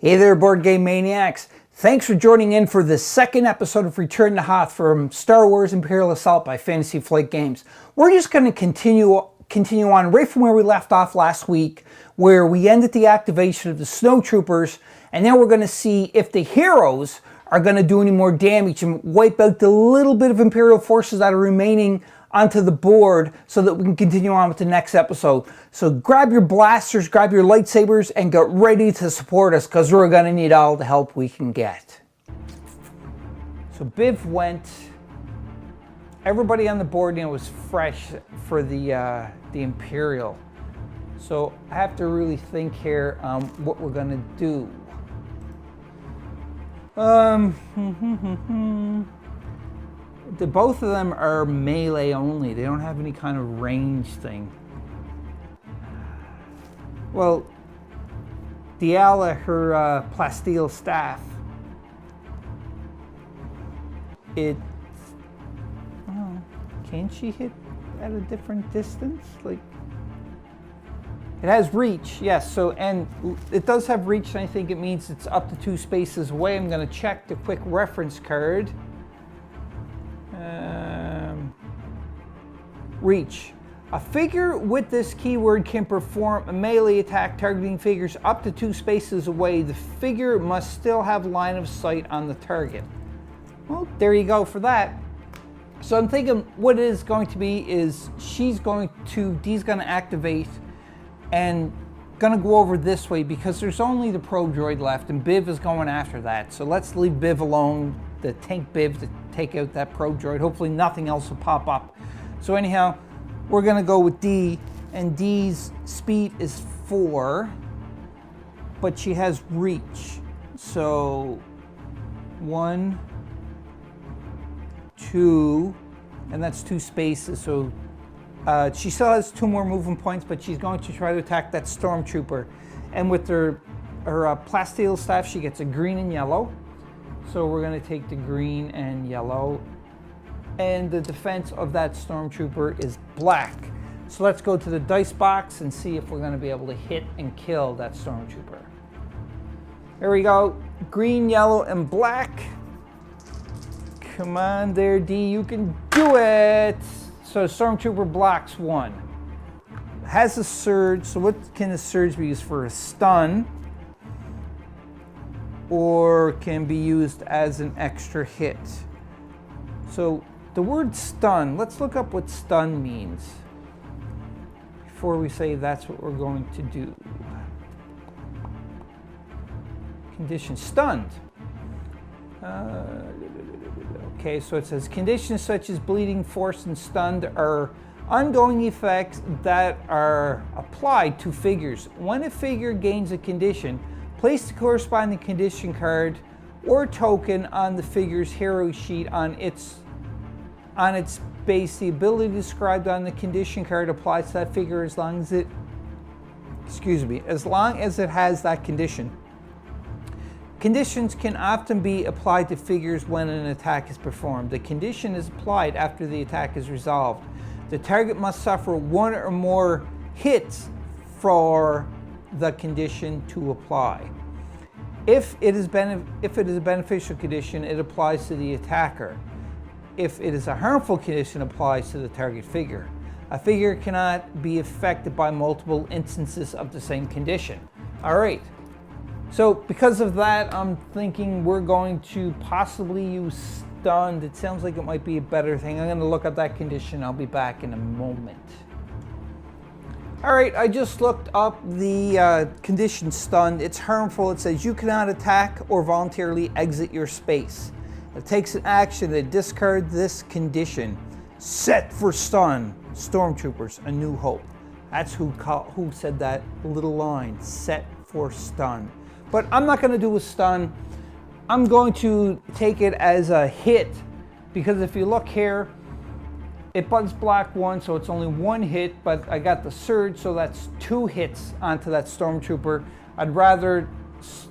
Hey there, Board Game Maniacs. Thanks for joining in for the second episode of Return to Hoth from Star Wars Imperial Assault by Fantasy Flight Games. We're just going to continue on right from where we left off last week, where we ended the activation of the snowtroopers, and now we're going to see if the heroes are going to do any more damage and wipe out the little bit of Imperial forces that are remaining onto the board so that we can continue on with the next episode. So grab your blasters, grab your lightsabers, and get ready to support us because we're going to need all the help we can get. So Biv went. Everybody on the board was fresh for the Imperial. So I have to really think here what we're going to do. Both of them are melee only. They don't have any kind of range thing. Well, Diala, her plasteel staff, can she hit at a different distance? Like, it has reach, yes. So, and it does have reach, and I think it means it's up to 2 spaces away. I'm going to check the quick reference card. Reach. A figure with this keyword can perform a melee attack targeting figures up to 2 spaces away. The figure must still have line of sight on the target. Well, there you go for that. So I'm thinking what it is going to be is Dee's going to activate and going to go over this way because there's only the probe droid left and Biv is going after that. So let's leave Biv alone, the tank Biv, to take out that probe droid. Hopefully nothing else will pop up. So anyhow, we're going to go with Dee, and Dee's speed is 4, but she has reach. So 1, 2, and that's 2 spaces. So she still has 2 more movement points, but she's going to try to attack that stormtrooper. And with her plasteel staff, she gets a green and yellow. So we're going to take the green and yellow. And the defense of that stormtrooper is black. So let's go to the dice box and see if we're going to be able to hit and kill that stormtrooper. There we go. Green, yellow, and black. Come on there, Dee. You can do it. So stormtrooper blocks 1. Has a surge. So what can the surge be used for? A stun. Or can be used as an extra hit. So the word stun, let's look up what stun means before we say that's what we're going to do. Condition stunned. Okay, so it says conditions such as bleeding, force, and stunned are ongoing effects that are applied to figures. When a figure gains a condition, place the corresponding condition card or token on the figure's hero sheet on its base. The ability described on the condition card applies to that figure as long as it has that condition. Conditions can often be applied to figures when an attack is performed. The condition is applied after the attack is resolved. The target must suffer 1 or more hits for the condition to apply. If it is a beneficial condition, it applies to the attacker. If it is a harmful condition, it applies to the target figure. A figure cannot be affected by multiple instances of the same condition. All right. So because of that, I'm thinking we're going to possibly use stunned. It sounds like it might be a better thing. I'm going to look up that condition. I'll be back in a moment. All right, I just looked up the condition stunned. It's harmful. It says you cannot attack or voluntarily exit your space. It takes an action to discard this condition. Set for stun. Stormtroopers, A New Hope. That's who said that little line. Set for stun. But I'm not going to do a stun. I'm going to take it as a hit because if you look here, it buttons block 1, so it's only 1 hit, but I got the surge, so that's 2 hits onto that stormtrooper. I'd rather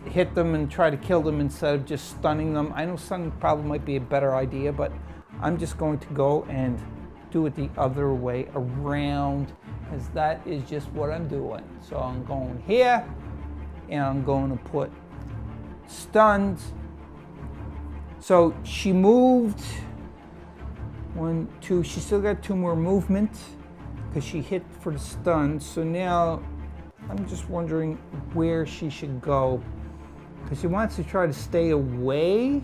hit them and try to kill them instead of just stunning them. I know stunning probably might be a better idea, but I'm just going to go and do it the other way around, as that is just what I'm doing. So I'm going here, and I'm going to put stunned. So she moved 1, 2, she still got 2 more movement because she hit for the stun. So now I'm just wondering where she should go, because she wants to try to stay away,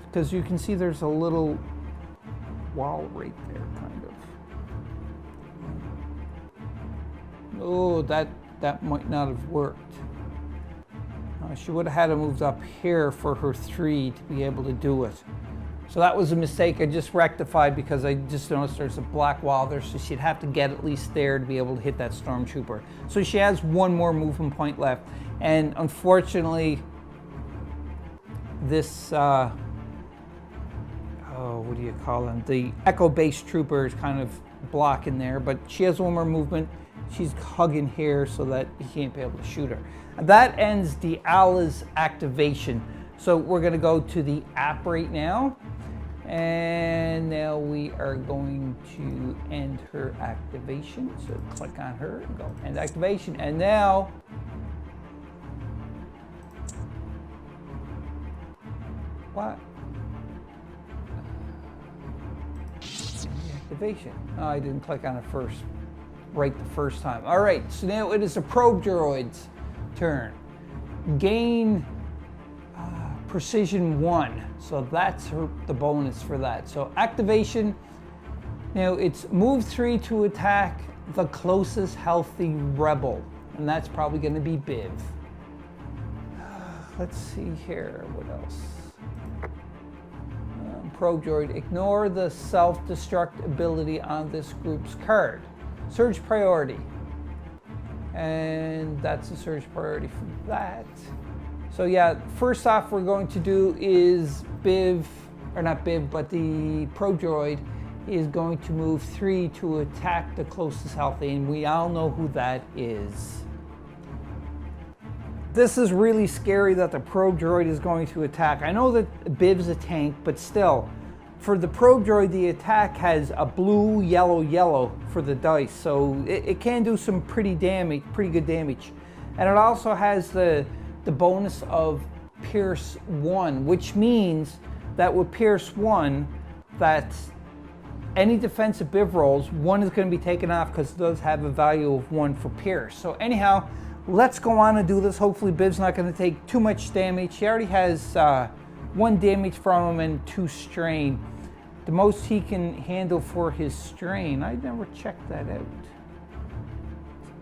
because you can see there's a little wall right there, kind of. Oh, that might not have worked. She would have had to move up here for her 3 to be able to do it. So that was a mistake I just rectified, because I just noticed there's a black wall there, so she'd have to get at least there to be able to hit that stormtrooper. So she has 1 more movement point left, and unfortunately this what do you call them, the echo base trooper is kind of blocking there, but she has 1 more movement. She's hugging here so that he can't be able to shoot her. And that ends the Ala's activation. So we're going to go to the app right now, and now we are going to end her activation. So click on her and go end activation, and now what? Activation. Oh, I didn't click on it first. Right the first time. All right, so now it is a probe droid's turn. Gain precision 1. So that's the bonus for that. So activation. Now it's move 3 to attack the closest healthy rebel, and that's probably going to be Biv. Let's see here. What else? Probe droid. Ignore the self-destruct ability on this group's card. Surge priority, and that's a surge priority for that. So yeah, first off we're going to do is Biv, or not Biv, but the probe droid is going to move 3 to attack the closest healthy, and we all know who that is. This is really scary that the probe droid is going to attack. I know that Biv's a tank, but still, for the probe droid, the attack has a blue, yellow, yellow for the dice, so it can do some pretty good damage. And it also has the bonus of Pierce 1, which means that with Pierce 1, that any defensive Biv rolls, 1 is going to be taken off because it does have a value of 1 for Pierce. So anyhow, let's go on and do this. Hopefully Biv's not going to take too much damage. He already has 1 damage from him and 2 strain. The most he can handle for his strain. I never checked that out.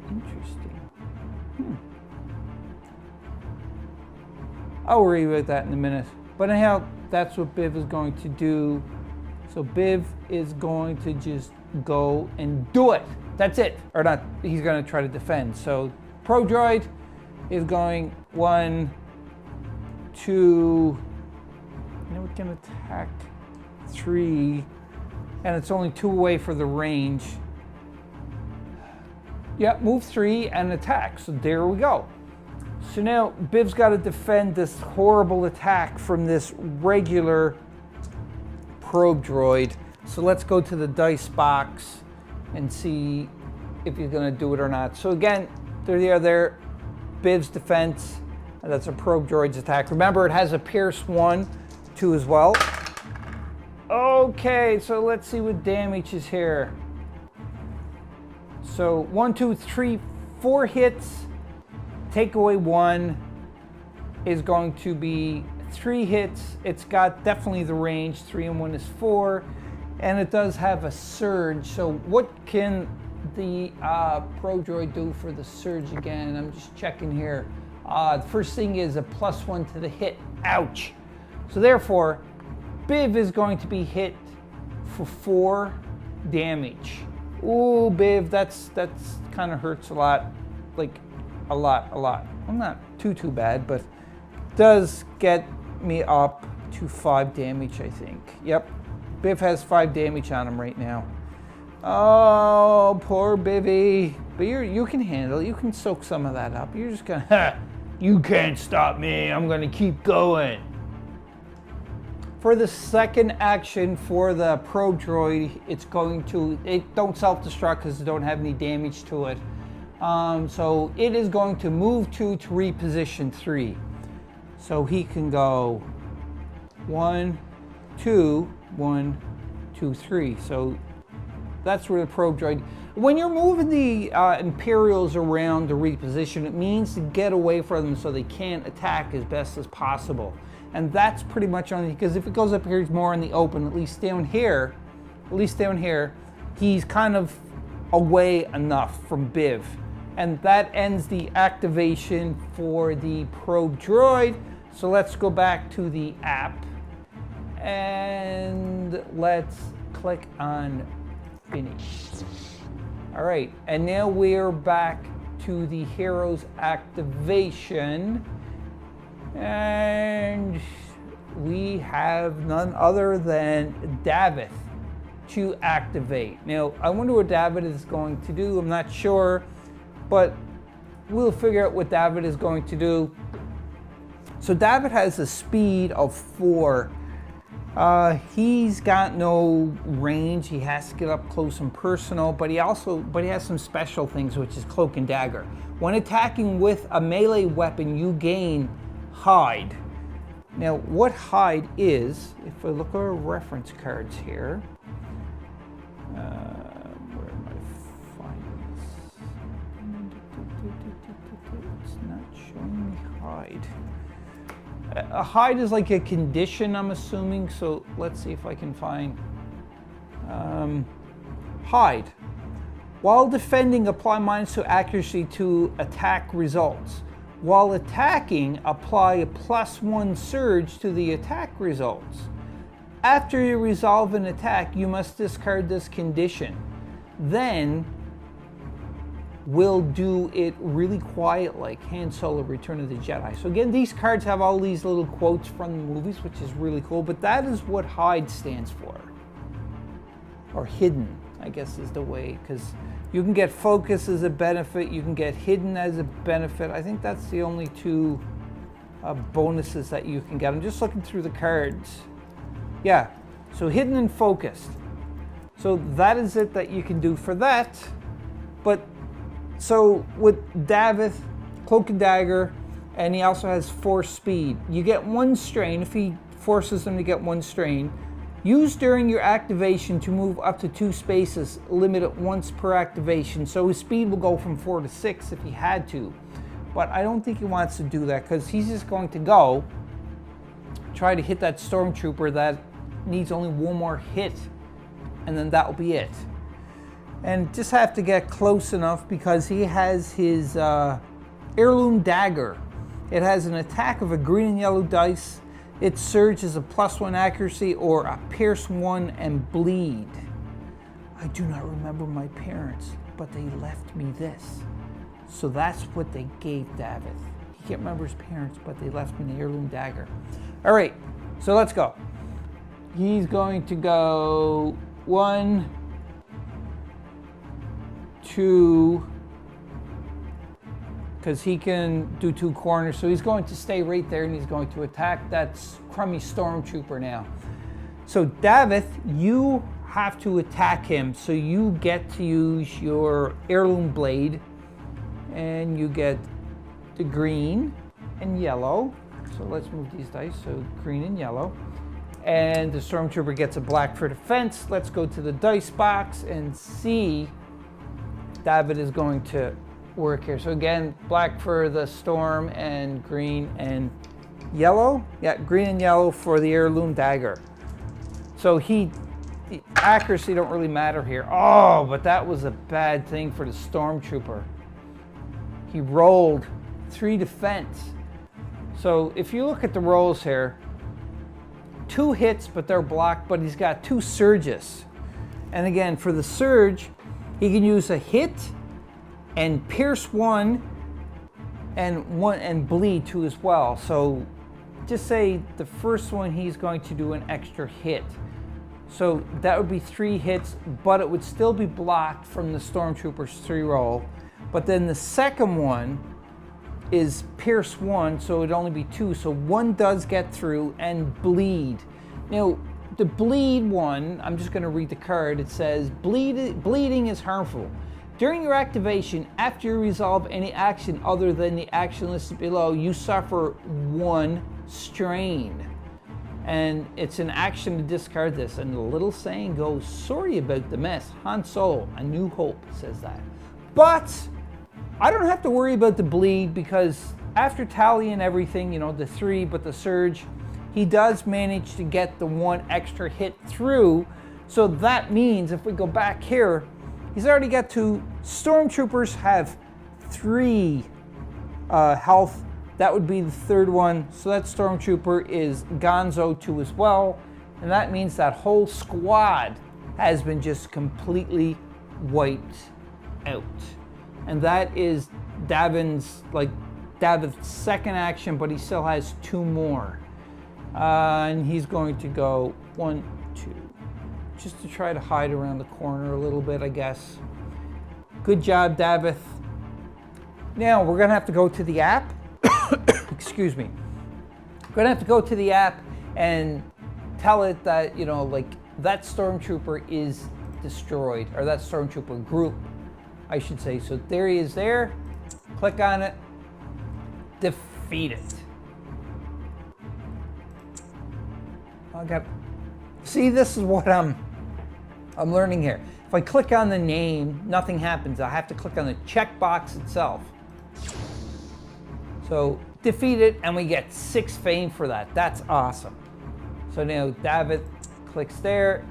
It's interesting. I'll worry about that in a minute. But anyhow, that's what Biv is going to do. So Biv is going to just go and do it. That's it. Or not, he's going to try to defend. So probe droid is going 1, 2, now we can attack 3, and it's only 2 away for the range. Yeah, move 3 and attack. So there we go. So now Biv's got to defend this horrible attack from this regular probe droid. So let's go to the dice box and see if he's going to do it or not. So again, there they are there. Biv's defense. And that's a probe droid's attack. Remember, it has a Pierce 1, 2 as well. Okay, so let's see what damage is here. So 1, 2, 3, 4 hits. Take away 1 is going to be 3 hits. It's got definitely the range. 3 and 1 is 4. And it does have a surge. So what can the probe droid do for the surge again? I'm just checking here. The first thing is a +1 to the hit. Ouch. So therefore, Biv is going to be hit for 4 damage. Ooh, Biv, that's kind of hurts a lot. Like, a lot. Well, not too bad, but does get me up to 5 damage, I think. Yep, Biv has 5 damage on him right now. Oh, poor Bivy. But you can handle it. You can soak some of that up. You're just gonna, you can't stop me. I'm gonna keep going. For the second action for the probe droid, it's going to, it don't self-destruct because it don't have any damage to it. So it is going to move 2 to reposition 3. So he can go 1, 2, 1, 2, 3. So that's where the probe droid. When you're moving the Imperials around to reposition, it means to get away from them so they can't attack as best as possible. And that's pretty much only because if it goes up here, he's more in the open. At least down here, he's kind of away enough from Biv. And that ends the activation for the probe droid. So let's go back to the app and let's click on finish. All right, and now we're back to the hero's activation. And we have none other than David to activate. Now, I wonder what David is going to do. I'm not sure, but we'll figure out what David is going to do. So David has a speed of 4. He's got no range. He has to get up close and personal, but he has some special things, which is cloak and dagger. When attacking with a melee weapon, you gain hide. Now, what hide is, if I look at our reference cards here, where am I finding this? It's not showing me hide. A hide is like a condition, I'm assuming, so let's see if I can find hide. While defending, apply -2 accuracy to attack results. While attacking, apply a +1 surge to the attack results. After you resolve an attack, you must discard this condition. Then we'll do it really quiet, like Han Solo Return of the Jedi. So again, these cards have all these little quotes from the movies, which is really cool, but that is what hide stands for. Or hidden, I guess is the way, because you can get focus as a benefit, you can get hidden as a benefit. I think that's the only 2 bonuses that you can get. I'm just looking through the cards. Yeah, so hidden and focused. So that is it that you can do for that. But so with David, cloak and dagger, and he also has force speed. You get 1 strain if he forces them to get 1 strain. Use during your activation to move up to 2 spaces, limit it once per activation. So his speed will go from 4 to 6 if he had to. But I don't think he wants to do that because he's just going to go try to hit that stormtrooper that needs only 1 more hit, and then that'll be it. And just have to get close enough because he has his heirloom dagger. It has an attack of a green and yellow dice. Its surge is a +1 accuracy or a pierce 1 and bleed. I do not remember my parents, but they left me this. So that's what they gave David. He can't remember his parents, but they left him the heirloom dagger. All right, so let's go. He's going to go 1, 2, because he can do 2 corners. So he's going to stay right there and he's going to attack that crummy stormtrooper now. So David, you have to attack him. So you get to use your heirloom blade and you get the green and yellow. So let's move these dice. So green and yellow. And the stormtrooper gets a black for defense. Let's go to the dice box and see David is going to work here. So again, black for the storm and green and yellow. Yeah, green and yellow for the heirloom dagger. So the accuracy don't really matter here. Oh, but that was a bad thing for the stormtrooper. He rolled 3 defense. So if you look at the rolls here, 2 hits, but they're blocked, but he's got 2 surges. And again, for the surge, he can use a hit and pierce 1 and bleed 2 as well. So just say the first one he's going to do an extra hit. So that would be 3 hits, but it would still be blocked from the stormtrooper's 3 roll. But then the second one is pierce 1, so it'd only be 2. So 1 does get through and bleed. Now, the bleed one, I'm just going to read the card. It says, bleeding is harmful. During your activation, after you resolve any action other than the action listed below, you suffer 1 strain. And it's an action to discard this. And the little saying goes, sorry about the mess. Han Solo, A New Hope says that. But I don't have to worry about the bleed because after tallying everything, you know, the 3, but the surge, he does manage to get the 1 extra hit through. So that means if we go back here, he's already got 2. Stormtroopers have 3 health. That would be the 3rd one. So that Stormtrooper is gonzo 2 as well. And that means that whole squad has been just completely wiped out. And that is Davin's second action, but he still has 2 more. And he's going to go 1, 2, just to try to hide around the corner a little bit, I guess. Good job, Davith. Now we're gonna have to go to the app. Excuse me. We're gonna have to go to the app and tell it that, you know, like that Stormtrooper is destroyed, or that Stormtrooper group, I should say. So there he is there. Click on it. Defeat it. See, this is what I'm learning here. If I click on the name, nothing happens. I have to click on the checkbox itself. So defeat it, and we get 6 fame for that. That's awesome. So now David clicks there,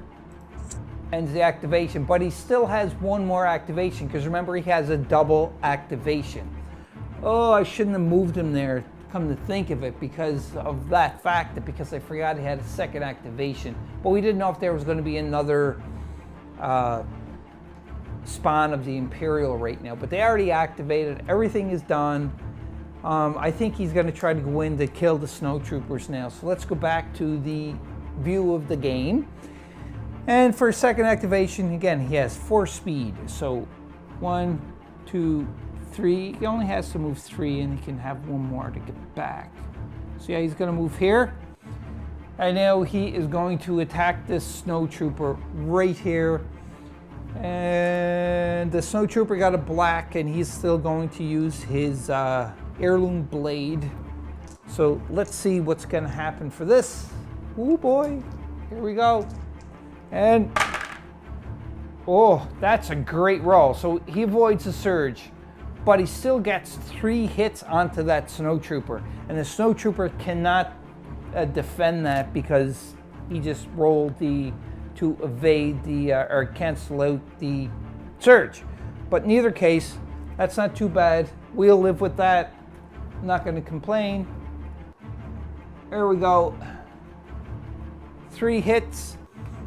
ends the activation, but he still has 1 more activation because remember he has a double activation. Oh, I shouldn't have moved him there, come to think of it, because of that fact, that because I forgot he had a 2nd activation. But we didn't know if there was going to be another spawn of the Imperial right now. But they already activated. Everything is done. I think he's going to try to go in to kill the snowtroopers now. So let's go back to the view of the game. And for 2nd activation, again, he has 4 speed. So 1, 2, 3. He only has to move 3, and he can have 1 more to get back. So yeah, he's going to move here. And now he is going to attack this snowtrooper right here. And the snowtrooper got a black, and he's still going to use his heirloom blade. So let's see what's going to happen for this. Oh boy, here we go. And oh, that's a great roll. So he avoids the surge, but he still gets 3 hits onto that snowtrooper, and the snowtrooper cannot defend that because he just rolled to evade or cancel out the surge. But in either case, that's not too bad. We'll live with that. I'm not going to complain. There we go. 3 hits.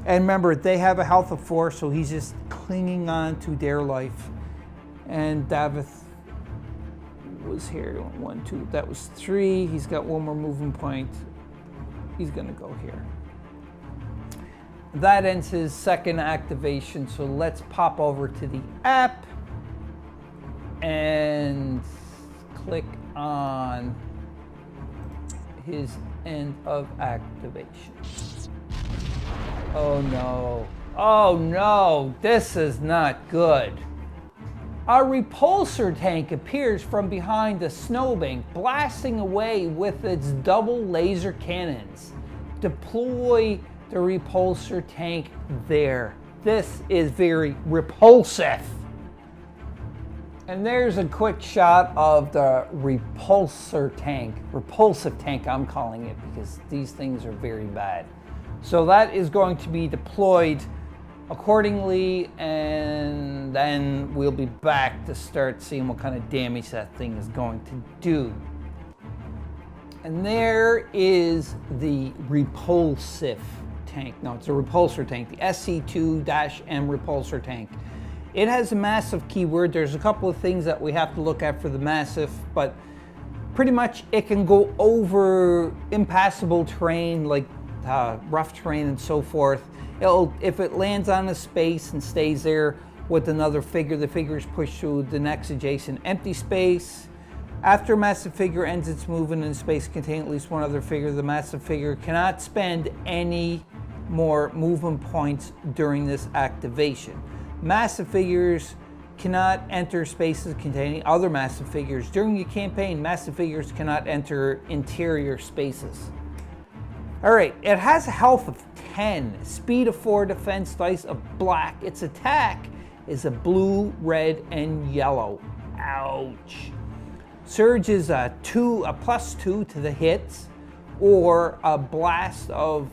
And remember, they have a health of 4, so he's just clinging on to their life. And Davith was here. 1, 2, that was 3. He's got 1 more moving point. He's going to go here. That ends his 2nd activation. So let's pop over to the app and click on his end of activation. Oh no. Oh no, this is not good. A repulsor tank appears from behind the snowbank, blasting away with its double laser cannons. Deploy the repulsor tank there. This is very repulsive. And there's a quick shot of the repulsive tank I'm calling it, because these things are very bad. So that is going to be deployed accordingly, and then we'll be back to start seeing what kind of damage that thing is going to do. And there is the repulsive tank. No, it's a repulsor tank, the SC2-M repulsor tank. It has a massive keyword. There's a couple of things that we have to look at for the massive, but pretty much it can go over impassable terrain like rough terrain and so forth. If it lands on a space and stays there with another figure, the figure is pushed to the next adjacent empty space. After a massive figure ends its movement in space containing at least 1 other figure, the massive figure cannot spend any more movement points during this activation. Massive figures cannot enter spaces containing other massive figures. During your campaign, massive figures cannot enter interior spaces. All right, it has a health of 10, speed of 4, defense dice of black. Its attack is a blue, red, and yellow. Ouch. Surge is a +2 to the hits, or a blast of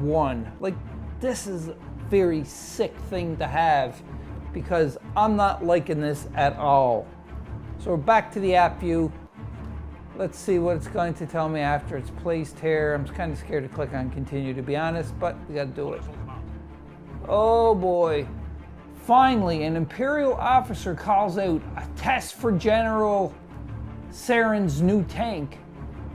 1. Like, this is a very sick thing to have, because I'm not liking this at all. So we're back to the app view. Let's see what it's going to tell me after it's placed here. I'm kind of scared to click on continue, to be honest, but we got to do it. Oh boy. Finally, an Imperial officer calls out a test for General Saren's new tank.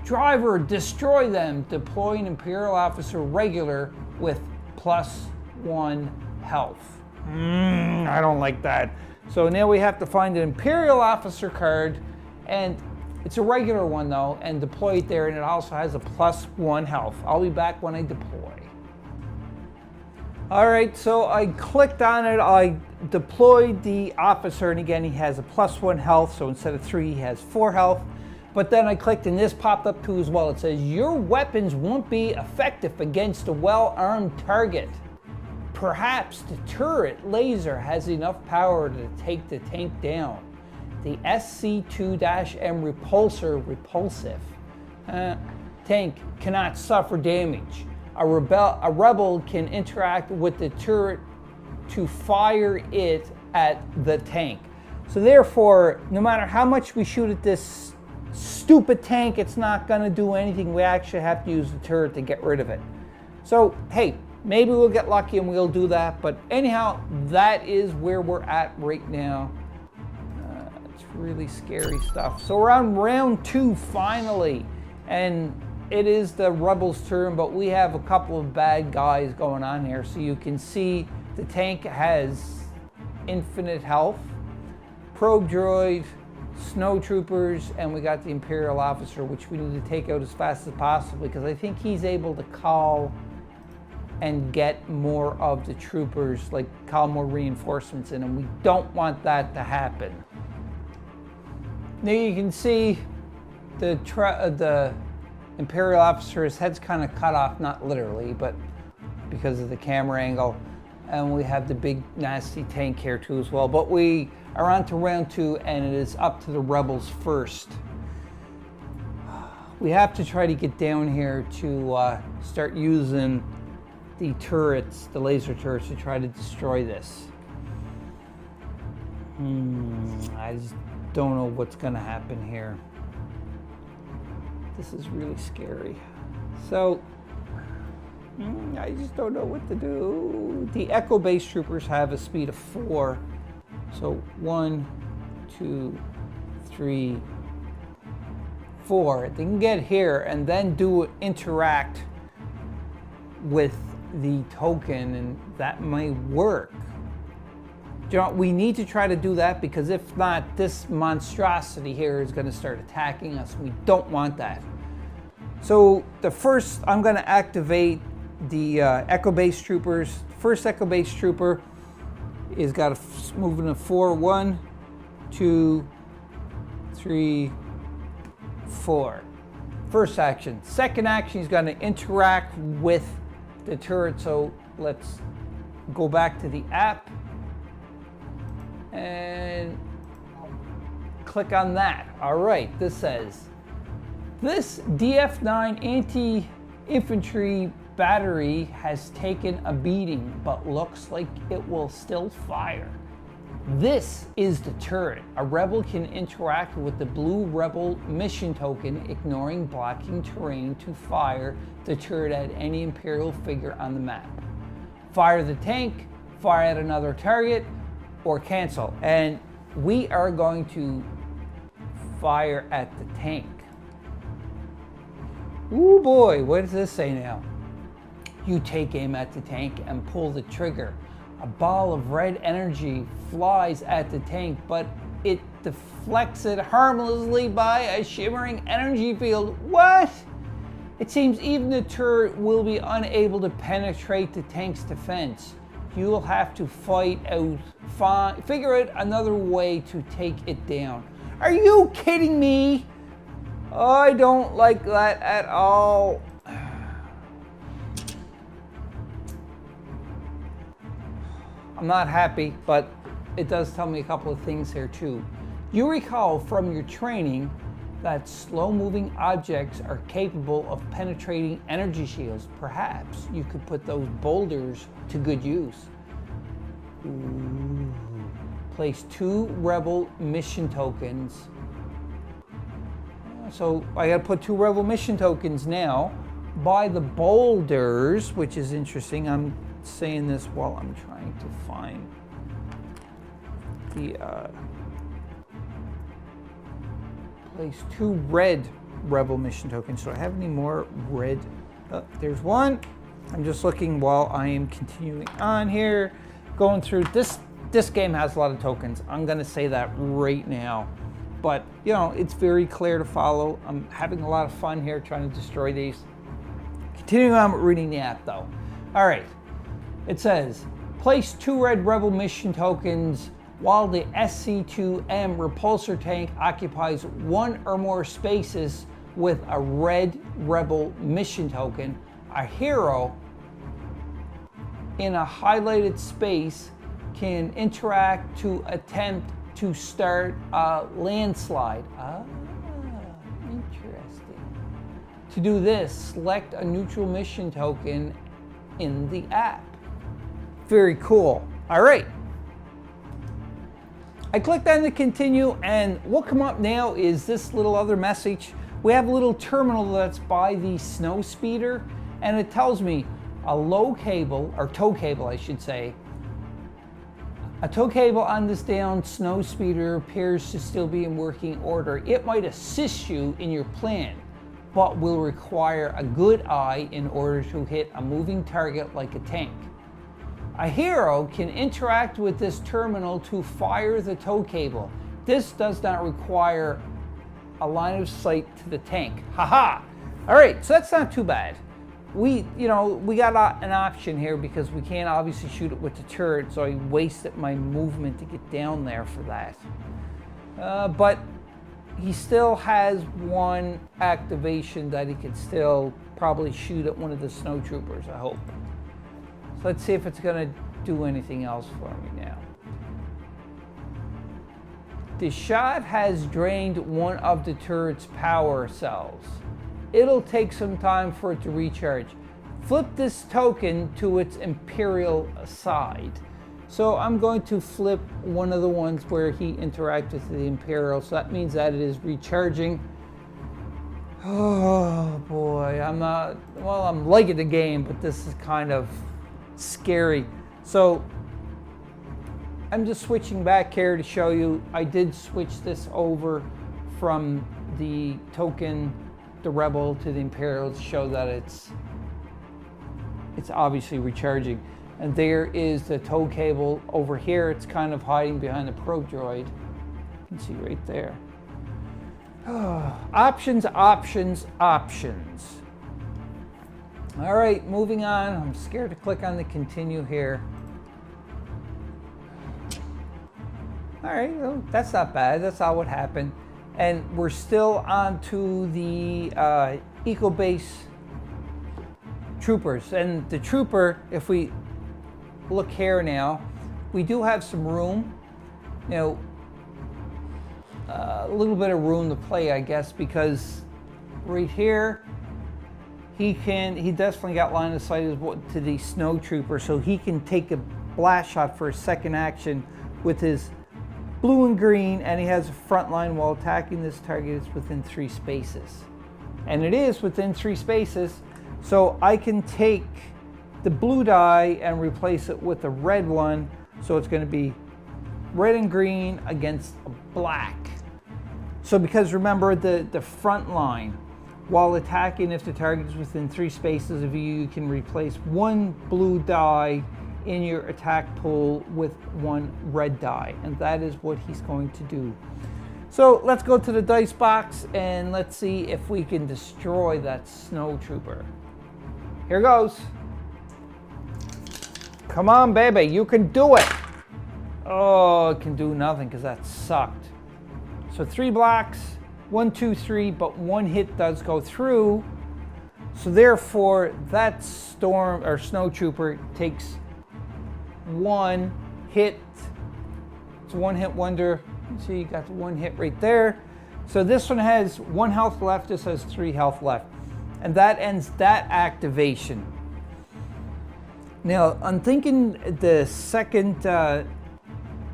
Driver, destroy them. Deploy an Imperial officer regular with +1 health. I don't like that. So now we have to find an Imperial officer card, and it's a regular one though, and deploy it there, and it also has a +1 health. I'll be back when I deploy. All right, so I clicked on it, I deployed the officer, and again, he has a +1 health, so instead of 3, he has 4 health. But then I clicked, and this popped up too as well. It says, your weapons won't be effective against a well-armed target. Perhaps the turret laser has enough power to take the tank down. The SC-2-M repulsive tank cannot suffer damage. A rebel can interact with the turret to fire it at the tank. So therefore, no matter how much we shoot at this stupid tank, it's not going to do anything. We actually have to use the turret to get rid of it. So, hey, maybe we'll get lucky and we'll do that. But anyhow, that is where we're at right now. It's really scary stuff. So we're on round 2 finally. And it is the rebels' turn, but we have a couple of bad guys going on here. So you can see the tank has infinite health, probe droid, snow troopers, and we got the Imperial officer, which we need to take out as fast as possible, because I think he's able to call and get more of the troopers, like call more reinforcements in, and we don't want that to happen. Now you can see the Imperial officer, his head's kind of cut off, not literally, but because of the camera angle. And we have the big nasty tank here too as well. But we are on to round 2, and it is up to the rebels first. We have to try to get down here to start using the turrets, the laser turrets, to try to destroy this. I just don't know what's gonna happen here. This is really scary. So, I just don't know what to do. The Echo Base troopers have a speed of 4. So 1, 2, 3, 4. They can get here and then interact with the token, and that might work. You know, we need to try to do that, because if not, this monstrosity here is going to start attacking us. We don't want that. So the first, I'm going to activate the Echo Base troopers. First Echo Base trooper is got a movement of 4. 1, 2, 3, 4. First action. Second action, he's going to interact with the turret. So let's go back to the app and click on that. All right, this says, this DF9 anti-infantry battery has taken a beating, but looks like it will still fire. This is the turret. A rebel can interact with the blue rebel mission token, ignoring blocking terrain, to fire the turret at any Imperial figure on the map. Fire the tank, fire at another target, or cancel. And we are going to fire at the tank. Ooh boy, what does this say now? You take aim at the tank and pull the trigger. A ball of red energy flies at the tank, but it deflects it harmlessly by a shimmering energy field. What? It seems even the turret will be unable to penetrate the tank's defense. you'll have to figure out another way to take it down. Are you kidding me? I don't like that at all. I'm not happy, but it does tell me a couple of things here too. You recall from your training that slow-moving objects are capable of penetrating energy shields. Perhaps you could put those boulders to good use. Ooh. Place 2 rebel mission tokens. So I gotta put 2 rebel mission tokens now by the boulders, which is interesting. I'm saying this while I'm trying to find the place 2 red rebel mission tokens. Do I have any more red? There's one. I'm just looking while I am continuing on here, going through this. This game has a lot of tokens. I'm gonna say that right now, but you know, it's very clear to follow. I'm having a lot of fun here trying to destroy these. Continuing on with reading the app though. All right, it says place 2 red rebel mission tokens while the SC2M repulsor tank occupies 1 or more spaces with a red rebel mission token. A hero in a highlighted space can interact to attempt to start a landslide. Ah, interesting. To do this, select a neutral mission token in the app. Very cool. All right. I clicked on the continue, and what come up now is this little other message. We have a little terminal that's by the snow speeder, and it tells me a low cable, or tow cable I should say, a tow cable on this downed snow speeder appears to still be in working order. It might assist you in your plan, but will require a good eye in order to hit a moving target like a tank. A hero can interact with this terminal to fire the tow cable. This does not require a line of sight to the tank. Haha! All right, so that's not too bad. We got an option here because we can't obviously shoot it with the turret, so I wasted my movement to get down there for that. But he still has one activation that he could still probably shoot at one of the snow troopers, I hope. So let's see if it's gonna do anything else for me now. The shot has drained one of the turret's power cells. It'll take some time for it to recharge. Flip this token to its Imperial side. So I'm going to flip one of the ones where he interacted with the Imperial, so that means that it is recharging. Oh boy, I'm liking the game, but this is kind of scary. So I'm just switching back here to show you. I did switch this over from the token, the Rebel, to the Imperial to show that it's obviously recharging. And there is the tow cable over here. It's kind of hiding behind the probe droid. You can see right there. Options, options, options. All right, moving on. I'm scared to click on the continue here. All right, well, that's not bad. That's not what happened. And we're still on to the eco-base troopers. And the trooper, if we look here now, we do have some room. You know, a little bit of room to play, I guess, because right here, he definitely got line of sight to the snow trooper, so he can take a blast shot for a second action with his blue and green, and he has a front line while attacking this target is within 3 spaces. And it is within 3 spaces, so I can take the blue die and replace it with a red one, so it's going to be red and green against black. So because remember the front line, while attacking, if the target is within 3 spaces of you, you can replace 1 blue die in your attack pool with 1 red die, and that is what he's going to do. So let's go to the dice box and let's see if we can destroy that snow trooper. Here goes. Come on, baby, you can do it. Oh, it can do nothing because that sucked. So 3 blocks, 1, 2, 3, but 1 hit does go through. So therefore, that storm or snow trooper takes 1 hit. It's a 1-hit wonder. See, you got the 1 hit right there. So this one has 1 health left. This has 3 health left, and that ends that activation. Now I'm thinking the second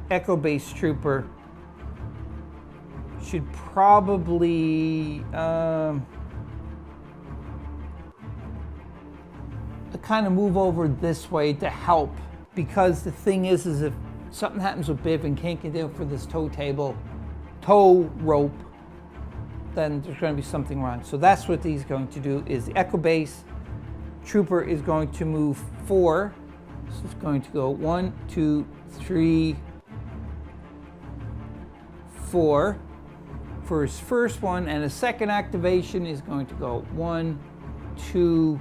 Echo Base Trooper should probably kind of move over this way to help, because the thing is if something happens with Biv and can't get in for this tow rope, then there's going to be something wrong. So that's what he's going to do. Is the Echo Base Trooper is going to move 4. So it's going to go 1, 2, 3, 4 for his first one, and his second activation is going to go 1, 2,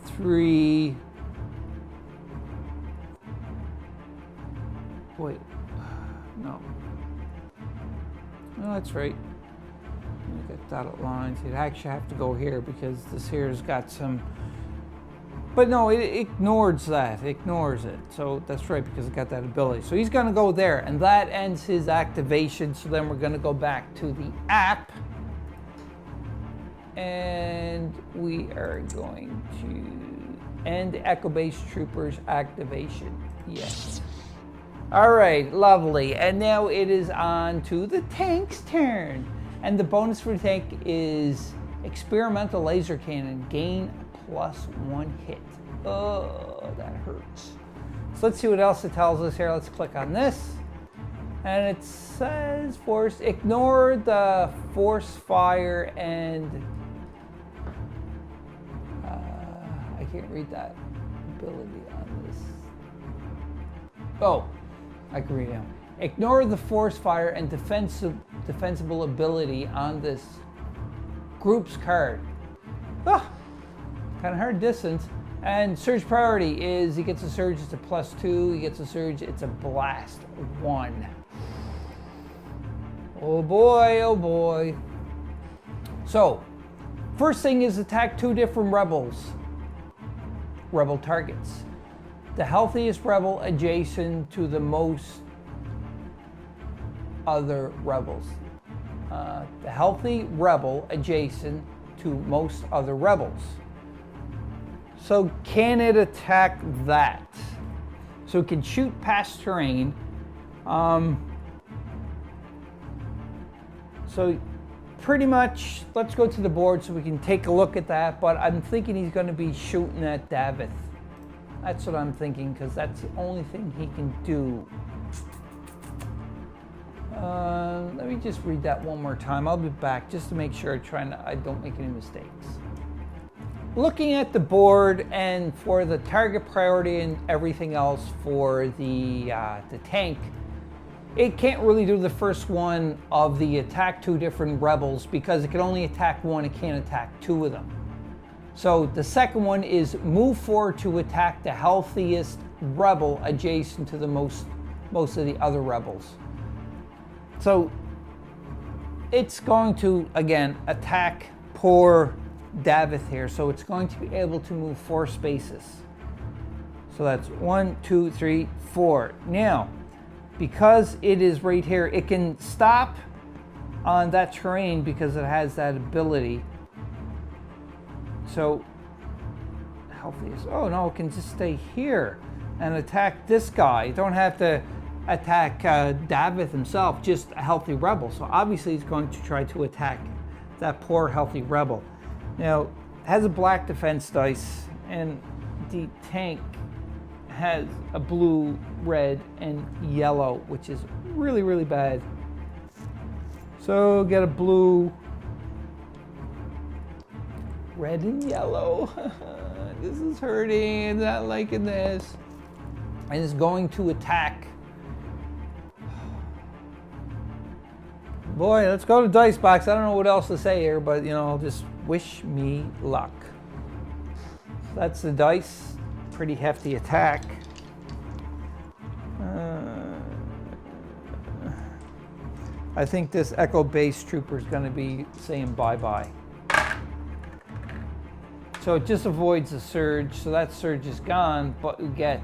3. Wait, no. No, that's right. You got dotted lines. You'd actually have to go here because this here has got some. But no, it ignores that. It ignores it. So that's right, because it got that ability. So he's going to go there, and that ends his activation. So then we're going to go back to the app, and we are going to end the Echo Base Trooper's activation. Yes. All right, lovely. And now it is on to the tank's turn. And the bonus for the tank is experimental laser cannon. Gain +1 hit. Oh, that hurts. So let's see what else it tells us here. Let's click on this. And it says force, ignore the force fire and I can't read that ability on this. Oh, I can read it now. Ignore the force fire and defensible ability on this group's card. Oh, kind of hard distance. And surge priority is he gets a surge, it's a +2. He gets a surge, it's a blast 1. Oh boy, oh boy. So, first thing is attack 2 different rebel targets. The healthiest rebel adjacent to the most other rebels. The healthy rebel adjacent to most other rebels. So can it attack that? So it can shoot past terrain. So pretty much, let's go to the board so we can take a look at that. But I'm thinking he's going to be shooting at Davith. That's what I'm thinking, because that's the only thing he can do. Let me just read that one more time. I'll be back just to make sure I don't make any mistakes. Looking at the board and for the target priority and everything else for the tank, it can't really do the first one of the attack 2 different rebels because it can only attack 1, it can't attack 2 of them. So the second one is move forward to attack the healthiest rebel adjacent to the most of the other rebels. So it's going to, again, attack poor Davith here. So it's going to be able to move 4 spaces. So that's 1, 2, 3, 4. Now, because it is right here, it can stop on that terrain because it has that ability. So, healthiest. Oh no, it can just stay here and attack this guy. You don't have to attack Davith himself, just a healthy rebel. So obviously he's going to try to attack that poor healthy rebel. Now, it has a black defense dice, and the tank has a blue, red, and yellow, which is really, really bad. So get a blue, red, and yellow. This is hurting. I'm not liking this. And it's going to attack. Boy, let's go to dice box. I don't know what else to say here, but just wish me luck. That's the dice. Pretty hefty attack. I think this Echo Base Trooper is going to be saying bye-bye. So it just avoids the surge, so that surge is gone, but we get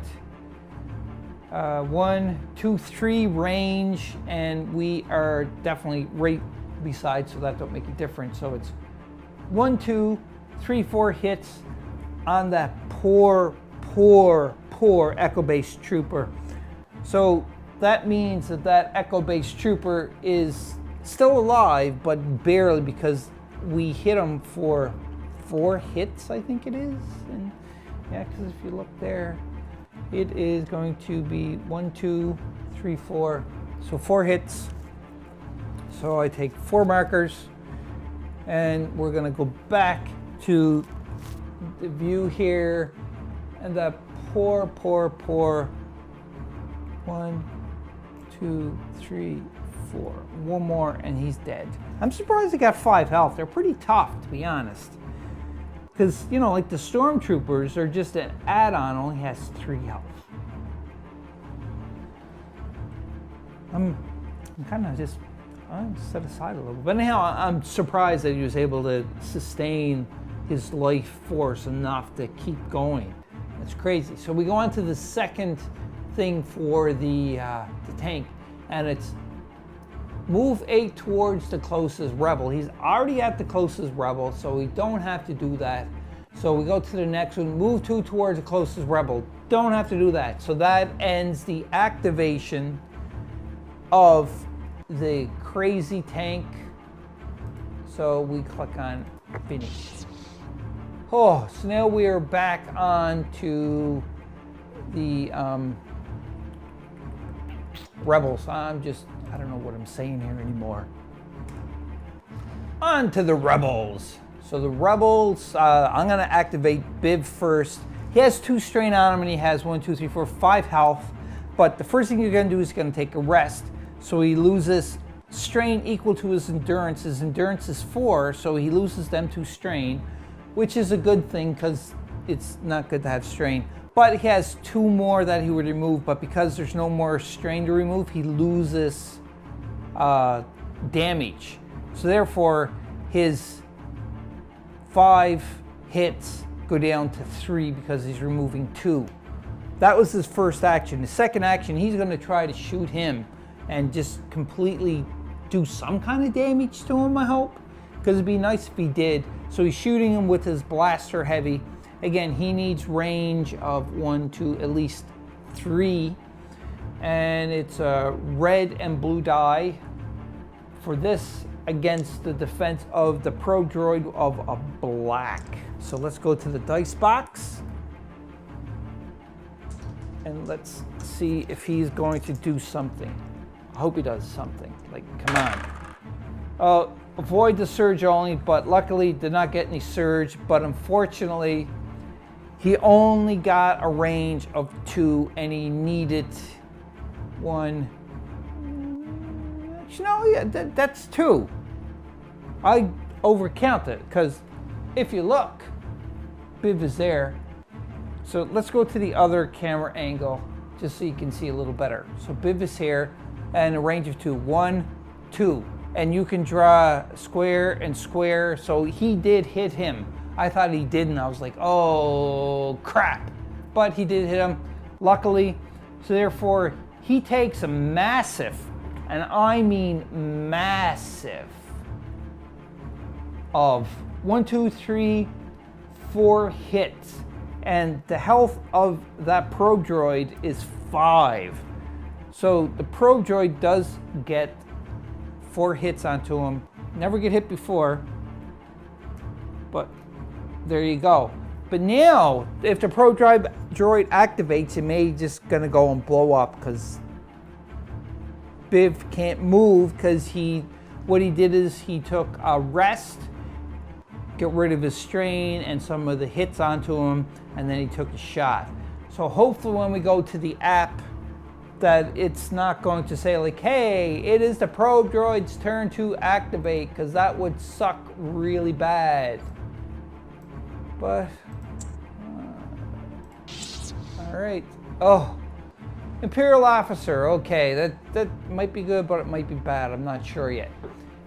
1, 2, 3 range, and we are definitely right beside, so that don't make a difference. So it's 1, 2, 3, 4 hits on that poor Echo Base Trooper. So that means that that Echo Base Trooper is still alive, but barely, because we hit him for 4 hits, I think it is. And yeah, because if you look there, it is going to be 1, 2, 3, 4. So 4 hits. So I take 4 markers, and we're going to go back to the view here, and that poor 1, 2, 3, 4. One more, and he's dead. I'm surprised he got 5 health. They're pretty tough, to be honest. Because, you know, like the Stormtroopers are just an add-on, only has 3 health. I'm kind of just set aside a little bit. But anyhow, I'm surprised that he was able to sustain his life force enough to keep going. That's crazy. So we go on to the second thing for the tank, and it's move 8 towards the closest rebel. He's already at the closest rebel, so we don't have to do that. So we go to the next one, move 2 towards the closest rebel. Don't have to do that. So that ends the activation of the crazy tank. So we click on finish. Oh, so now we are back on to the rebels. I don't know what I'm saying here anymore. On to the rebels. So the rebels, I'm gonna activate Biv first. He has 2 strain on him, and he has 1, 2, 3, 4, 5 health. But the first thing you're gonna do is you're gonna take a rest. So he loses strain equal to his endurance. His endurance is 4, so he loses them to strain, which is a good thing because it's not good to have strain. But he has 2 more that he would remove, but because there's no more strain to remove, he loses damage. So therefore, his 5 hits go down to 3 because he's removing 2. That was his first action. The second action, he's going to try to shoot him and just completely do some kind of damage to him, I hope, because it'd be nice if he did. So he's shooting him with his blaster heavy. Again, he needs range of 1, 2, at least 3. And it's a red and blue die for this against the defense of the Pro Droid of a black. So let's go to the dice box. And let's see if he's going to do something. I hope he does something. Like, come on. Avoid the surge only, but luckily did not get any surge. But unfortunately, he only got a range of 2, and he needed 1. No, yeah, that's 2. I overcounted because if you look, Biv is there. So let's go to the other camera angle just so you can see a little better. So Biv is here, and a range of 2. 1, 2. And you can draw square and square. So he did hit him. I thought he didn't. I was like, oh, crap. But he did hit him, luckily. So therefore, he takes a massive, and I mean massive, of 1, 2, 3, 4 hits. And the health of that Pro Droid is 5. So the Pro Droid does get 4 hits onto him. Never get hit before, but there you go. But now, if the Pro Droid activates, it may just gonna go and blow up because Biv can't move because what he did is he took a rest, get rid of his strain and some of the hits onto him, and then he took a shot. So hopefully when we go to the app, that it's not going to say like, hey, it is the Pro Droid's turn to activate, because that would suck really bad. But all right. Oh, Imperial officer, okay, that might be good, but it might be bad. I'm not sure yet.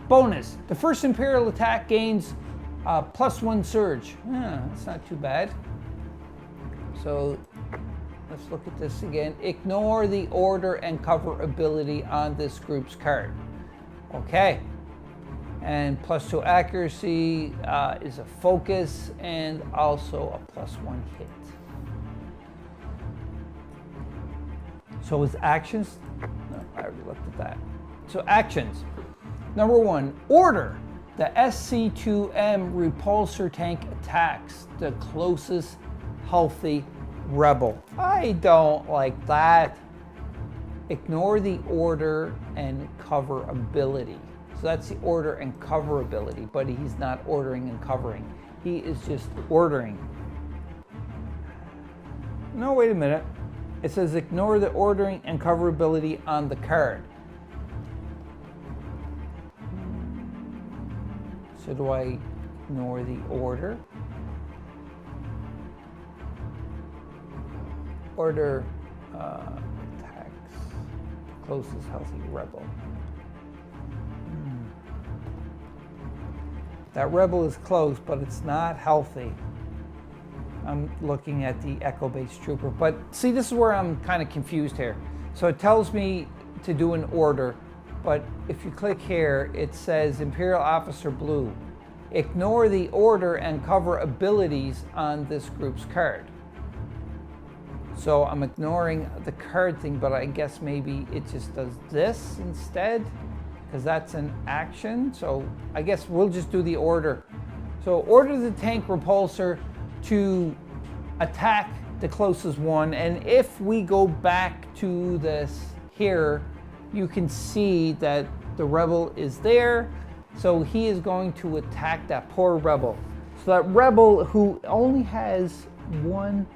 Bonus, the first Imperial attack gains +1 surge. That's not too bad. So let's look at this again. Ignore the order and cover ability on this group's card. Okay. And +2 accuracy is a focus and also a +1 hit. So his actions, no, I already looked at that. So actions, number 1, order. The SC2M repulsor tank attacks the closest healthy rebel. I don't like that. Ignore the order and cover ability. So that's the order and cover ability, but he's not ordering and covering. He is just ordering. No, wait a minute. It says ignore the ordering and cover ability on the card. So do I ignore the order? Order attacks the closest healthy rebel. That rebel is close, but it's not healthy. I'm looking at the Echo-based trooper, but see, this is where I'm kind of confused here. So it tells me to do an order, but if you click here, it says Imperial Officer Blue. Ignore the order and cover abilities on this group's card. So I'm ignoring the card thing, but I guess maybe it just does this instead, because that's an action. So I guess we'll just do the order. So order the tank repulsor to attack the closest one, and if we go back to this here, you can see that the rebel is there, so he is going to attack that poor rebel. So that rebel, who only has 1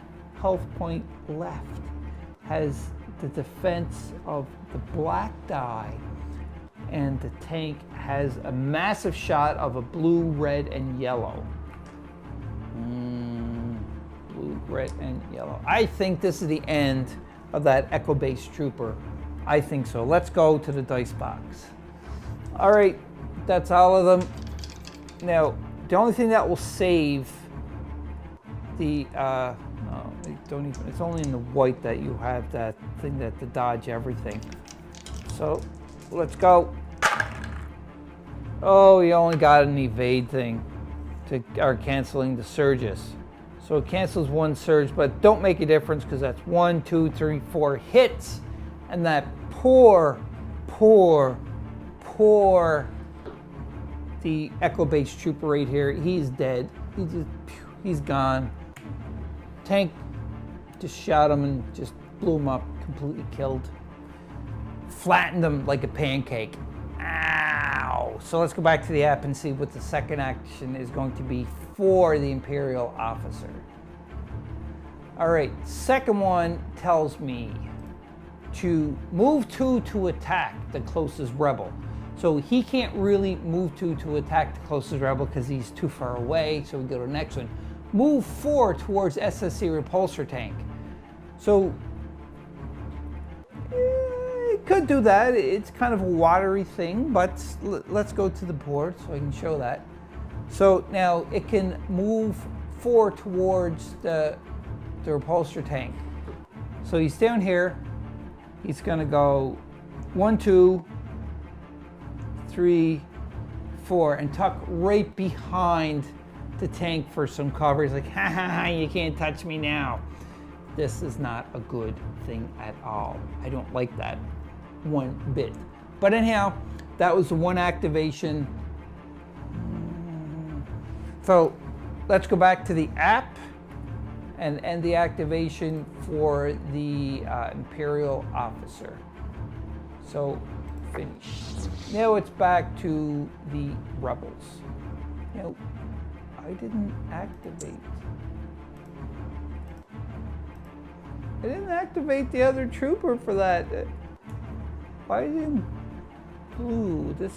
health point left, has the defense of the black die, and the tank has a massive shot of a blue, red, and yellow. Blue, red, and yellow. I think this is the end of that Echo-based trooper. I think so. Let's go to the dice box. All right, that's all of them. Now, the only thing that will save the, no, don't even, it's only in the white that you have that thing that to dodge everything. So, let's go. Oh, you only got an evade thing to, or canceling the surges. So it cancels 1 surge, but don't make a difference because that's 1, 2, 3, 4 hits. And that poor, the Echo-based trooper right here, he's dead. He's gone. Tank just shot him and just blew him up, completely killed. Flattened him like a pancake. Ow! So let's go back to the app and see what the second action is going to be for the Imperial officer. All right, second one tells me to move 2 to attack the closest rebel. So he can't really move 2 to attack the closest rebel because he's too far away. So we go to the next one. Move 4 towards SSC repulsor tank. So it could do that. It's kind of a watery thing, but let's go to the board so I can show that. So now it can move 4 towards the repulsor tank. So he's down here. He's going to go 1, 2, 3, 4, and tuck right behind the tank for some cover. He's like, ha ha ha, you can't touch me now. This is not a good thing at all. I don't like that one bit. But anyhow, that was the one activation. So let's go back to the app and end the activation for the Imperial officer. So finish. Now it's back to the rebels. Now, I didn't activate. I didn't activate the other trooper for that. Why is it in blue? This,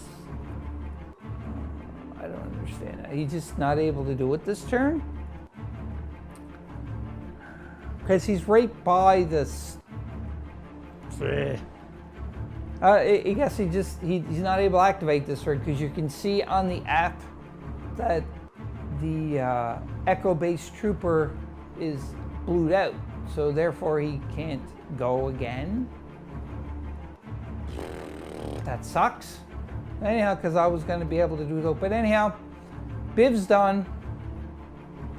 I don't understand. He's just not able to do it this turn? Because he's right by this I guess he's not able to activate this turn because you can see on the app that the Echo-based trooper is blued out, so therefore he can't go again. That sucks. Anyhow, because I was going to be able to do it, but anyhow, Biv's done.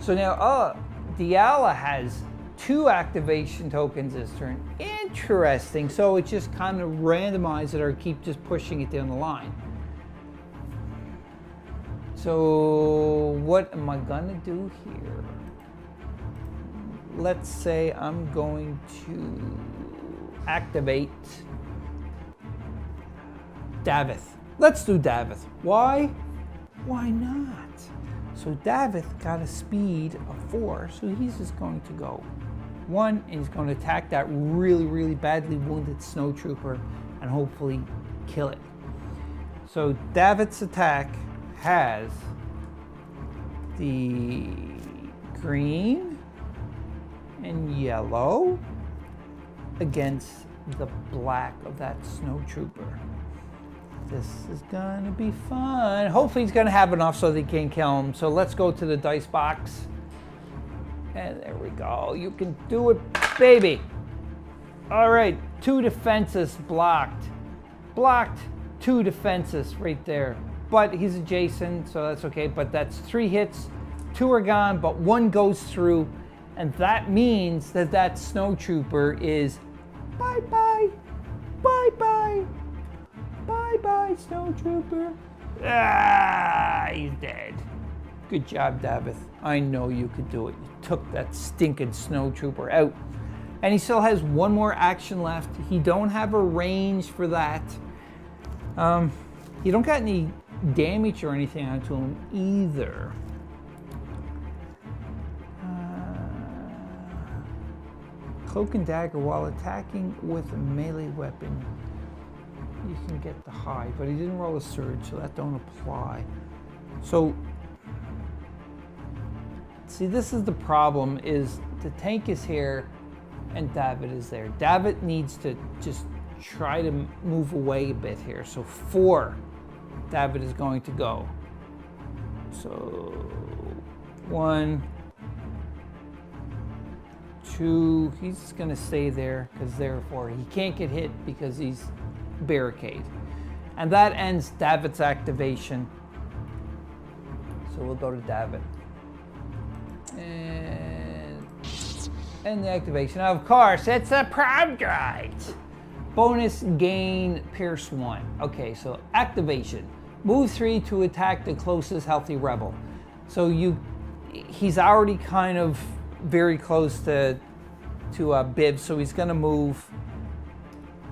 So now, Diala has 2 activation tokens this turn. Interesting. So it just kind of randomizes it or keep just pushing it down the line. So what am I gonna do here? Let's say I'm going to activate Davith. Let's do Davith. Why? Why not? So Davith got a speed of 4, so he's just going to go 1, and he's going to attack that really, really badly wounded snowtrooper and hopefully kill it. So Davith's attack has the green and yellow against the black of that snowtrooper. This is gonna be fun. Hopefully he's gonna have enough so they can kill him. So let's go to the dice box. And there we go. You can do it, baby. All right, 2 defenses blocked. Blocked, 2 defenses right there. But he's adjacent, so that's okay. But that's 3 hits, 2 are gone, but 1 goes through. And that means that that snowtrooper is bye-bye, bye-bye. Bye-bye, snowtrooper. He's dead. Good job, Davith. I know you could do it. You took that stinking snowtrooper out. And he still has 1 more action left. He don't have a range for that. You don't got any damage or anything onto him either. Cloak and dagger while attacking with a melee weapon. You can get the high, but he didn't roll a surge, so that don't apply. So, see, this is the problem, is the tank is here and David is there. David needs to just try to move away a bit here. So 4, David is going to go. So 1, 2, he's just gonna stay there because therefore he can't get hit because he's barricade. And that ends David's activation. So we'll go to David. And the activation. Of course, it's a prom guide. Bonus gain Pierce 1. Okay, so activation. Move 3 to attack the closest healthy rebel. So he's already kind of very close to Biv, so he's gonna move.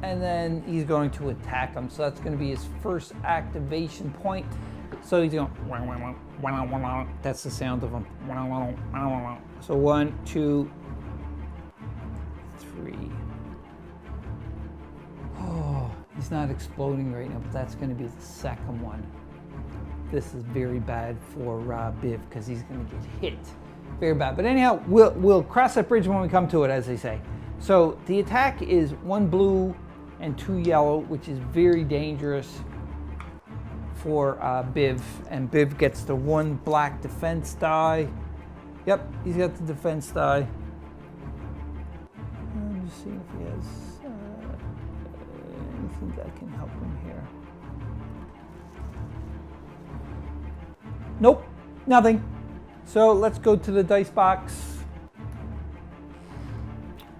And then he's going to attack him. So that's going to be his first activation point. So he's going, that's the sound of him. So 1, 2, 3. Oh, he's not exploding right now, but that's going to be the second one. This is very bad for Biv because he's going to get hit. Very bad. But anyhow, we'll cross that bridge when we come to it, as they say. So the attack is 1 blue and 2 yellow, which is very dangerous for Biv. And Biv gets the 1 black defense die. Yep, he's got the defense die. I'm just seeing if he has anything that can help him here. Nope, nothing. So let's go to the dice box.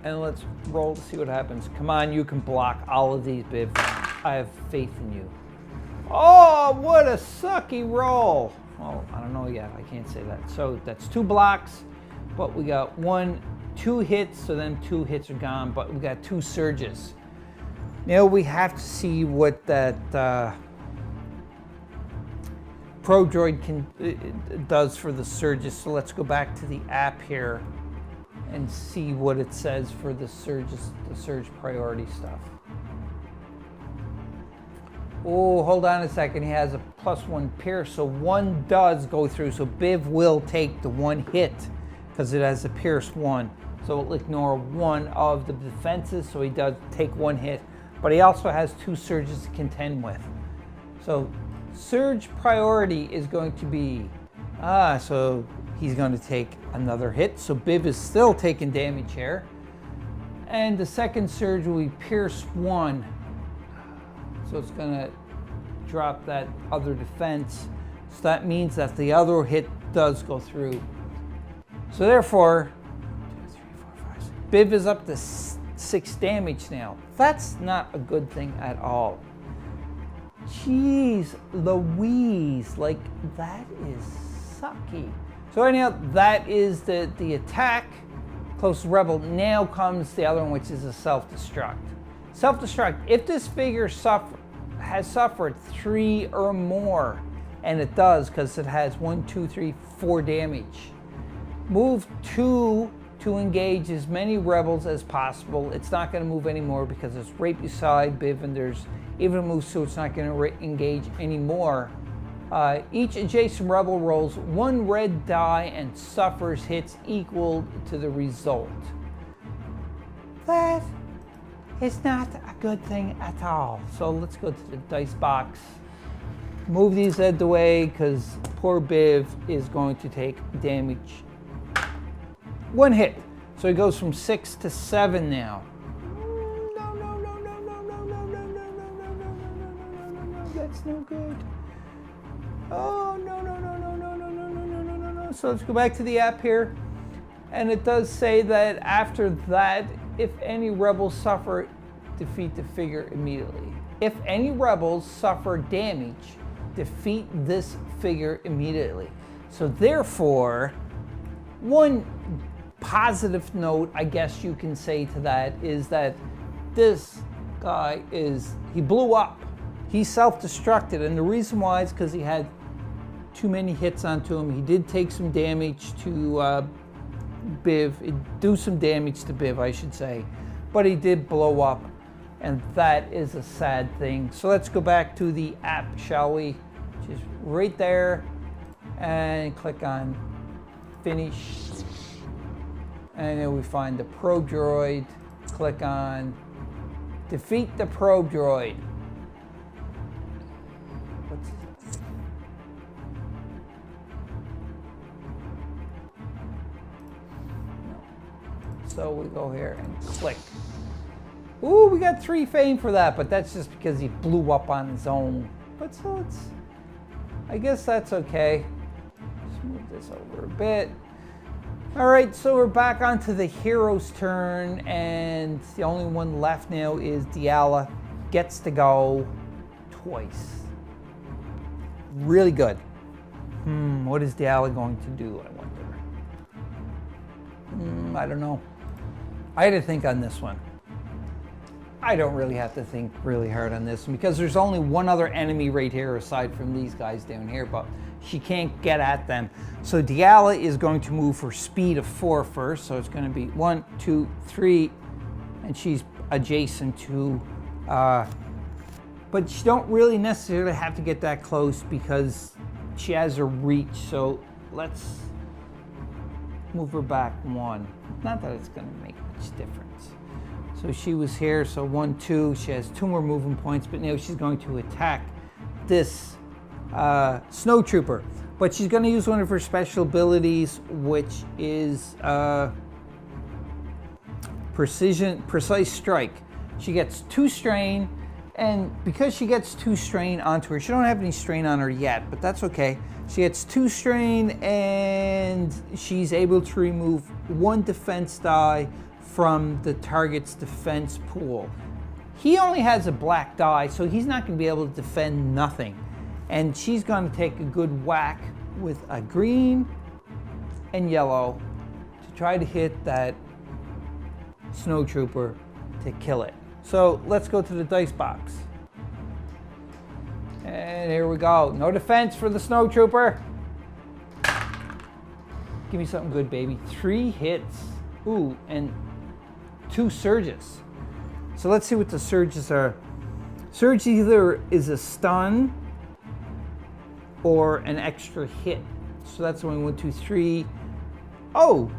And let's roll to see what happens. Come on, you can block all of these, Biv. I have faith in you. Oh, what a sucky roll. Well, I don't know yet. I can't say that. So that's 2 blocks, but we got 2 hits, so then 2 hits are gone, but we got 2 surges. Now we have to see what that Pro Droid does for the surges. So let's go back to the app here and see what it says for the surges, the surge priority stuff. Oh, hold on a second. He has a +1 pierce, so 1 does go through. So Biv will take the 1 hit because it has a pierce 1. so it'll ignore one of the defenses, so he does take one hit, but he also has 2 surges to contend with. So surge priority is going to be, so he's going to take another hit, so Biv is still taking damage here. And the second surge will be Pierce 1, so it's going to drop that other defense. So that means that the other hit does go through. So therefore, 2, 3, 4, 5, 6. Biv is up to 6 damage now. That's not a good thing at all. Jeez Louise, like that is sucky. So anyhow, that is the attack. Close rebel. Now comes the other one, which is a self-destruct. Self-destruct, if this figure has suffered 3 or more, and it does because it has 1, 2, 3, 4 damage, move 2 to engage as many rebels as possible. It's not going to move anymore because it's right beside Biv, and there's even a move, so it's not going to engage anymore. Each adjacent rebel rolls 1 red die and suffers hits equal to the result. That is not a good thing at all. So let's go to the dice box. Move these out of the way because poor Biv is going to take damage. 1 hit. So he goes from 6 to 7 now. No, that's no good. Oh, no. So let's go back to the app here. And it does say that after that, if any rebels suffer, defeat the figure immediately. If any rebels suffer damage, defeat this figure immediately. So therefore, one positive note, I guess you can say to that, is that this guy he blew up. He self-destructed, and the reason why is because he had too many hits onto him. He did take some damage to Biv, do some damage to Biv, I should say, but he did blow up, and that is a sad thing. So let's go back to the app, shall we? Which is right there, and click on finish, and then we find the probe droid. Click on defeat the probe droid. So we go here and click. Ooh, we got 3 fame for that, but that's just because he blew up on his own. But so I guess that's okay. Let's move this over a bit. All right, so we're back onto the hero's turn, and the only one left now is Diala. Gets to go twice. Really good. What is Diala going to do, I wonder? I don't know. I had to think on this one. I don't really have to think really hard on this one because there's only one other enemy right here aside from these guys down here, but she can't get at them. So Diala is going to move for speed of 4 first. So it's going to be 1, 2, 3, and she's adjacent to, but you don't really necessarily have to get that close because she has a reach. So let's move her back 1. Not that it's going to make much difference. So she was here, so 1, 2. She has 2 more movement points, but now she's going to attack this snow trooper. But she's going to use one of her special abilities, which is precise strike. She gets 2 strain, and because she gets 2 strain onto her, she don't have any strain on her yet, but that's okay. She gets 2 strain, and she's able to remove 1 defense die from the target's defense pool. He only has a black die, so he's not going to be able to defend nothing. And she's going to take a good whack with a green and yellow to try to hit that snow trooper to kill it. So let's go to the dice box. And here we go. No defense for the snow trooper. Give me something good, baby. 3 hits. Ooh, and 2 surges. So let's see what the surges are. Surge either is a stun or an extra hit. So that's only 1, 2, 3. Oh!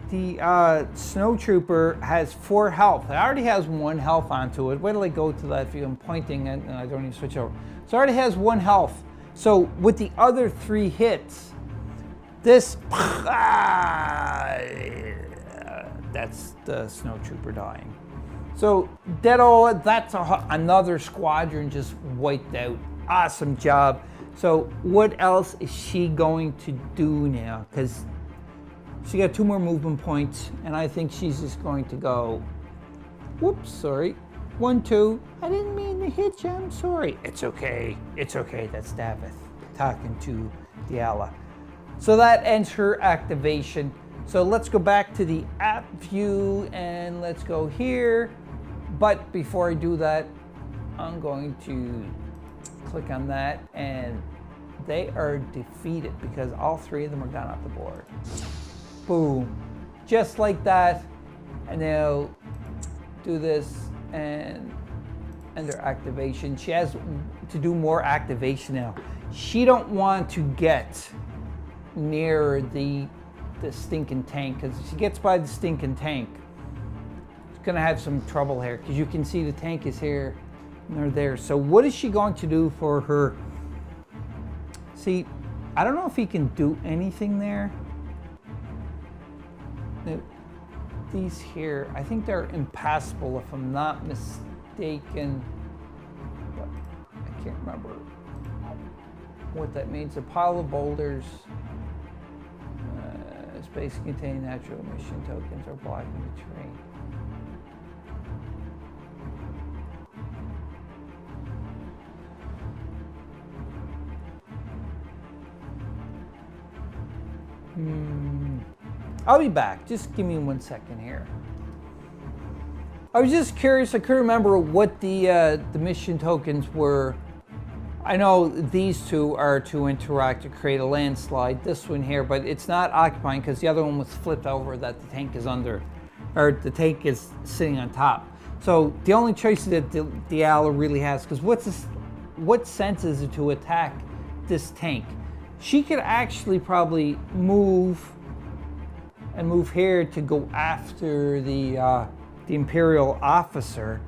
the snow trooper has 4 health. It already has 1 health onto it. Wait till I go to that view. I'm pointing and I don't even switch over. So it already has 1 health. So with the other 3 hits, this, that's the snow trooper dying. So that's another squadron just wiped out. Awesome job. So what else is she going to do now? Because she got 2 more movement points, and I think she's just going to go, whoops, sorry. 1, 2, I didn't mean to hit you, I'm sorry. It's okay, that's Davith talking to Diala. So that ends her activation. So let's go back to the app view and let's go here. But before I do that, I'm going to click on that, and they are defeated because all 3 of them are gone off the board. Boom. Just like that. And now do this and their activation. She has to do more activation now. She don't want to get near the stinking tank, because if she gets by the stinking tank, she's gonna have some trouble here, because you can see the tank is here and they're there. So what is she going to do for her? See, I don't know if he can do anything there. These here, I think they're impassable if I'm not mistaken, but I can't remember what that means. A pile of boulders, space containing natural emission tokens are blocking the terrain. I'll be back. Just give me 1 second here. I was just curious. I couldn't remember what the mission tokens were. I know these 2 are to interact to create a landslide. This one here, but it's not occupying because the other one was flipped over that the tank is under, or the tank is sitting on top. So the only choice that Diala really has, because what sense is it to attack this tank? She could actually probably move here to go after the Imperial officer,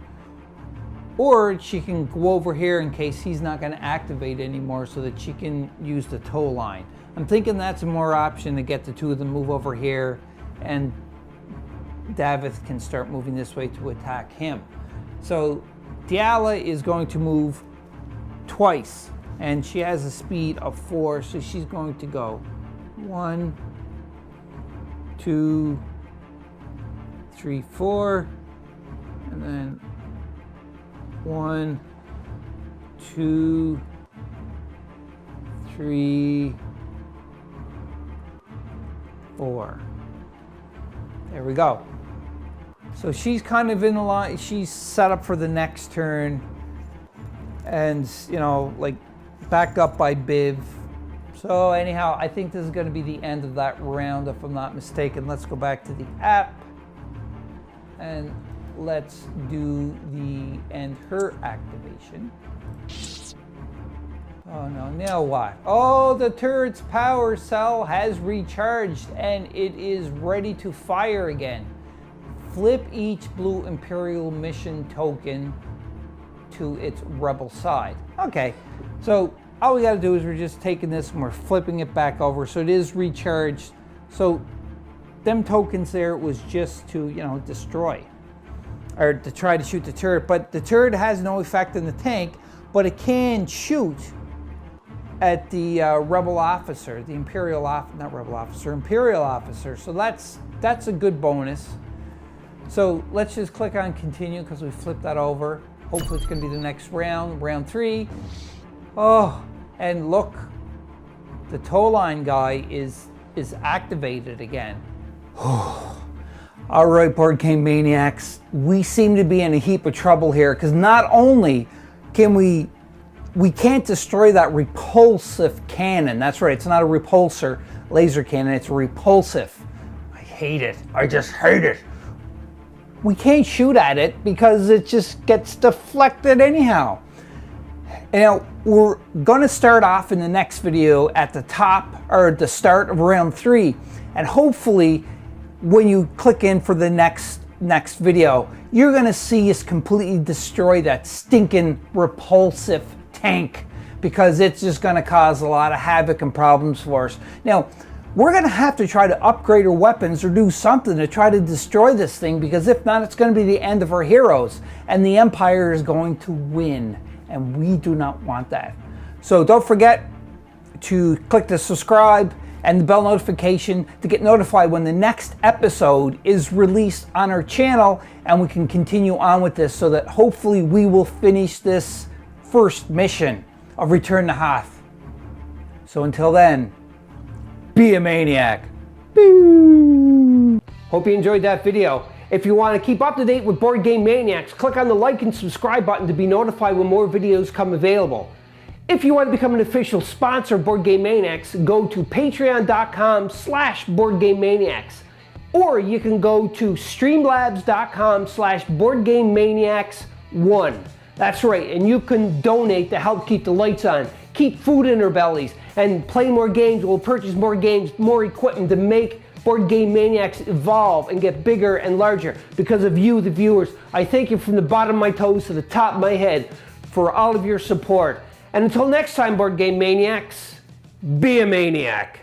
or she can go over here in case he's not going to activate anymore, so that she can use the tow line. I'm thinking that's a more option to get the 2 of them move over here, and Davith can start moving this way to attack him. So Diala is going to move twice, and she has a speed of 4, so she's going to go 1, 2, 3, 4, and then 1, 2, 3, 4. There we go. So she's kind of in the line. She's set up for the next turn, and like backed up by Biv. So anyhow, I think this is going to be the end of that round, if I'm not mistaken. Let's go back to the app and let's do the end her activation. Oh no, now what? Oh, the turret's power cell has recharged and it is ready to fire again. Flip each blue Imperial mission token to its rebel side. Okay, so all we gotta do is we're just taking this and we're flipping it back over, so it is recharged. So them tokens there was just to, destroy, or to try to shoot the turret, but the turret has no effect on the tank, but it can shoot at the rebel officer, the Imperial Imperial officer. So that's a good bonus. So let's just click on continue because we flipped that over. Hopefully it's gonna be the next round, round 3. Oh, and look, the tow line guy is activated again. All right, Board Game Maniacs, we seem to be in a heap of trouble here, because not only can we can't destroy that repulsive cannon. That's right, it's not a repulsor laser cannon, it's a repulsive. I hate it, I just hate it. We can't shoot at it because it just gets deflected anyhow. Now, we're gonna start off in the next video at the top, or the start of round 3, and hopefully when you click in for the next video, you're gonna see us completely destroy that stinking repulsive tank, because it's just gonna cause a lot of havoc and problems for us. Now, we're gonna have to try to upgrade our weapons or do something to try to destroy this thing, because if not, it's gonna be the end of our heroes and the Empire is going to win, and we do not want that. So don't forget to click the subscribe and the bell notification to get notified when the next episode is released on our channel, and we can continue on with this so that hopefully we will finish this first mission of Return to Hoth. So until then, be a maniac. Boo. Hope you enjoyed that video. If you want to keep up to date with Board Game Maniacs, click on the like and subscribe button to be notified when more videos come available. If you want to become an official sponsor of Board Game Maniacs, go to patreon.com/BoardGameManiacs. Or you can go to streamlabs.com/BoardGameManiacs1. That's right, and you can donate to help keep the lights on, keep food in our bellies, and play more games. We'll purchase more games, more equipment to make Board Game Maniacs evolve and get bigger and larger. Because of you, the viewers, I thank you from the bottom of my toes to the top of my head for all of your support. And until next time, Board Game Maniacs, be a maniac.